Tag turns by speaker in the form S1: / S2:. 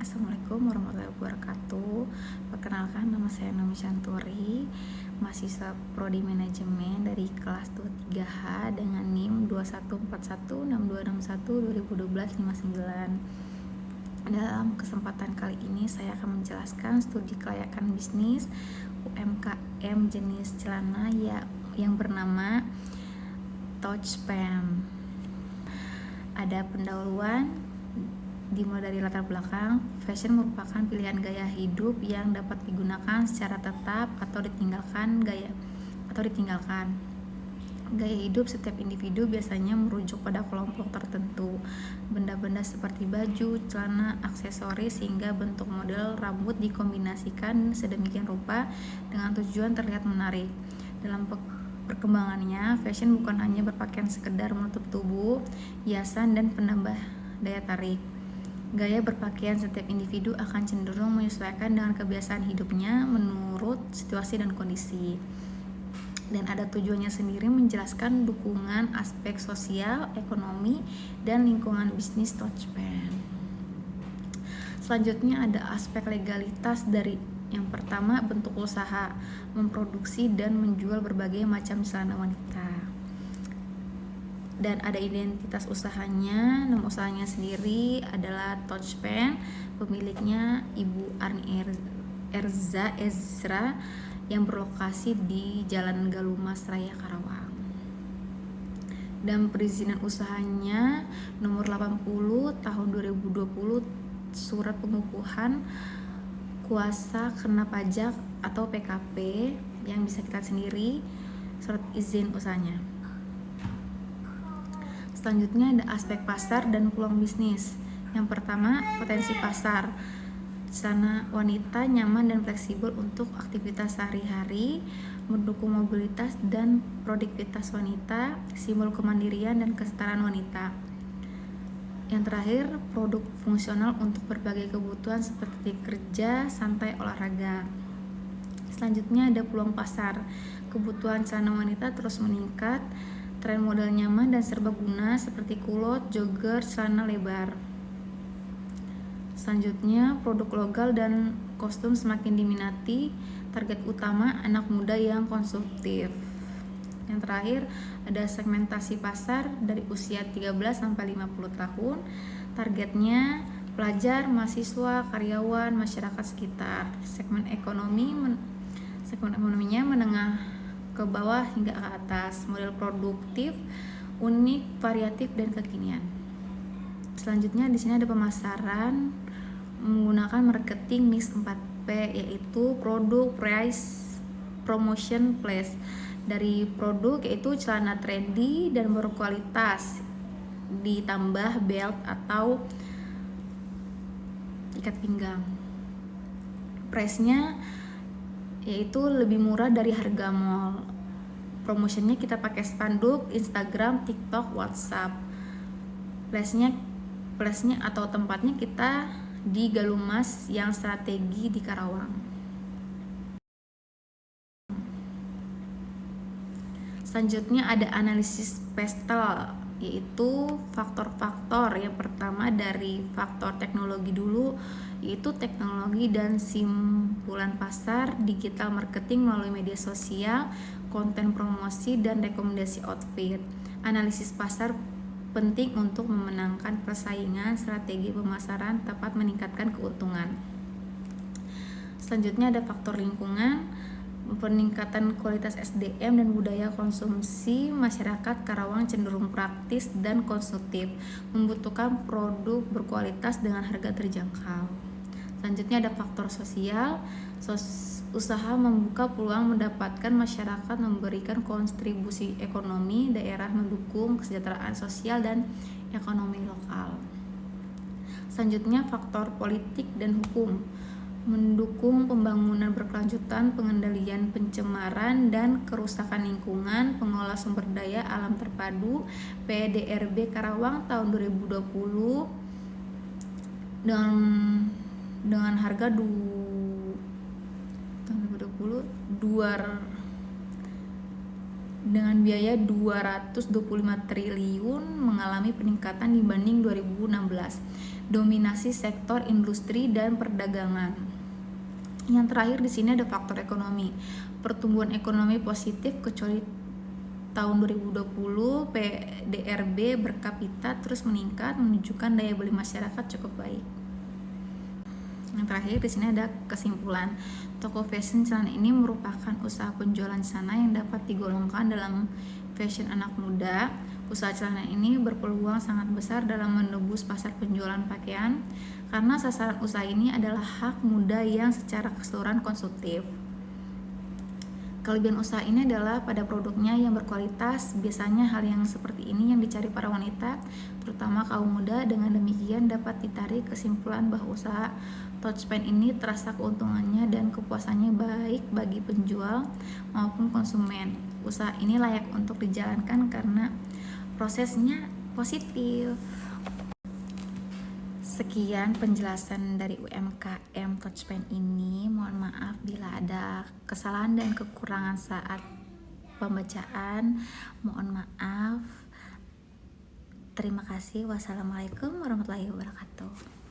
S1: Assalamualaikum warahmatullahi wabarakatuh. Perkenalkan, nama saya Nomi Shanturi, mahasiswa Prodi Manajemen dari kelas 23H dengan NIM 21416261 Dalam kesempatan kali ini saya akan menjelaskan studi kelayakan bisnis UMKM jenis celana yang bernama Touchspan. Ada pendahuluan. Dimulai dari latar belakang, fashion merupakan pilihan gaya hidup yang dapat digunakan secara tetap atau ditinggalkan. Gaya hidup setiap individu biasanya merujuk pada kelompok tertentu. Benda-benda seperti baju, celana, aksesoris, hingga bentuk model rambut dikombinasikan sedemikian rupa dengan tujuan terlihat menarik. Dalam perkembangannya, fashion bukan hanya berpakaian sekedar menutup tubuh, hiasan, dan penambah daya tarik. Gaya berpakaian setiap individu akan cenderung menyesuaikan dengan kebiasaan hidupnya menurut situasi dan kondisi. Dan ada tujuannya sendiri menjelaskan dukungan aspek sosial, ekonomi, dan lingkungan bisnis Touchspan. Selanjutnya ada aspek legalitas dari yang pertama, bentuk usaha, memproduksi dan menjual berbagai macam celana wanita. Dan ada identitas usahanya. Nama usahanya sendiri adalah Touchspan. Pemiliknya Ibu Arni Erza Ezra yang berlokasi di Jalan Galumas Raya, Karawang. Dan perizinan usahanya nomor 80 tahun 2020, surat pengukuhan kuasa kena pajak atau PKP yang bisa kita lihat sendiri, surat izin usahanya. Selanjutnya ada aspek pasar dan peluang bisnis. Yang pertama, potensi pasar. Celana wanita nyaman dan fleksibel untuk aktivitas sehari-hari, mendukung mobilitas dan produktivitas wanita, simbol kemandirian dan kesetaraan wanita. Yang terakhir, produk fungsional untuk berbagai kebutuhan seperti kerja, santai, olahraga. Selanjutnya ada peluang pasar. Kebutuhan celana wanita terus meningkat. Tren model nyaman dan serbaguna seperti kulot, jogger, celana lebar. Selanjutnya, produk lokal dan kostum semakin diminati. Target utama anak muda yang konsumtif. Yang terakhir, ada segmentasi pasar dari usia 13 sampai 50 tahun. Targetnya pelajar, mahasiswa, karyawan, masyarakat sekitar. Segmen ekonominya menengah ke bawah hingga ke atas. Model produktif, unik, variatif, dan kekinian. Selanjutnya di sini ada pemasaran menggunakan marketing mix 4P, yaitu produk, price, promotion, place. Dari produk yaitu celana trendy dan berkualitas ditambah belt atau ikat pinggang. Price-nya yaitu lebih murah dari harga mall. Promotionnya kita pakai spanduk, Instagram, TikTok, WhatsApp. Place-nya atau tempatnya kita di Galumas yang strategi di Karawang. Selanjutnya ada analisis pastel, yaitu faktor-faktor. Yang pertama dari faktor teknologi dulu, yaitu teknologi dan simpulan pasar, digital marketing melalui media sosial, konten promosi, dan rekomendasi outfit. Analisis pasar penting untuk memenangkan persaingan, strategi pemasaran tepat meningkatkan keuntungan. Selanjutnya ada faktor lingkungan, peningkatan kualitas SDM dan budaya konsumsi. Masyarakat Karawang cenderung praktis dan konsumtif, membutuhkan produk berkualitas dengan harga terjangkau. Selanjutnya ada faktor sosial, usaha membuka peluang mendapatkan masyarakat, memberikan kontribusi ekonomi daerah, mendukung kesejahteraan sosial dan ekonomi lokal. Selanjutnya faktor politik dan hukum, mendukung pembangunan berkelanjutan, pengendalian pencemaran dan kerusakan lingkungan, pengelola sumber daya alam terpadu. PDRB Karawang tahun 2020 dengan harga dengan biaya 225 triliun mengalami peningkatan dibanding 2016. dominasi sektor industri dan perdagangan. Yang terakhir di sini ada faktor ekonomi. Pertumbuhan ekonomi positif kecuali tahun 2020 PDRB berkapita terus meningkat, menunjukkan daya beli masyarakat cukup baik. Yang terakhir di sini ada kesimpulan. Toko fashion celana ini merupakan usaha penjualan celana yang dapat digolongkan dalam fashion anak muda. Usaha celana ini berpeluang sangat besar dalam menembus pasar penjualan pakaian karena sasaran usaha ini adalah hak muda yang secara keseluruhan konsumtif. Kelebihan usaha ini adalah pada produknya yang berkualitas. Biasanya hal yang seperti ini yang dicari para wanita, terutama kaum muda. Dengan demikian dapat ditarik kesimpulan bahwa usaha Touchspan ini terasa keuntungannya dan kepuasannya baik bagi penjual maupun konsumen. Usaha ini layak untuk dijalankan karena prosesnya positif. Sekian penjelasan dari UMKM Touchspan ini. Mohon maaf bila ada kesalahan dan kekurangan saat pembacaan. Mohon maaf. Terima kasih. Wassalamualaikum warahmatullahi wabarakatuh.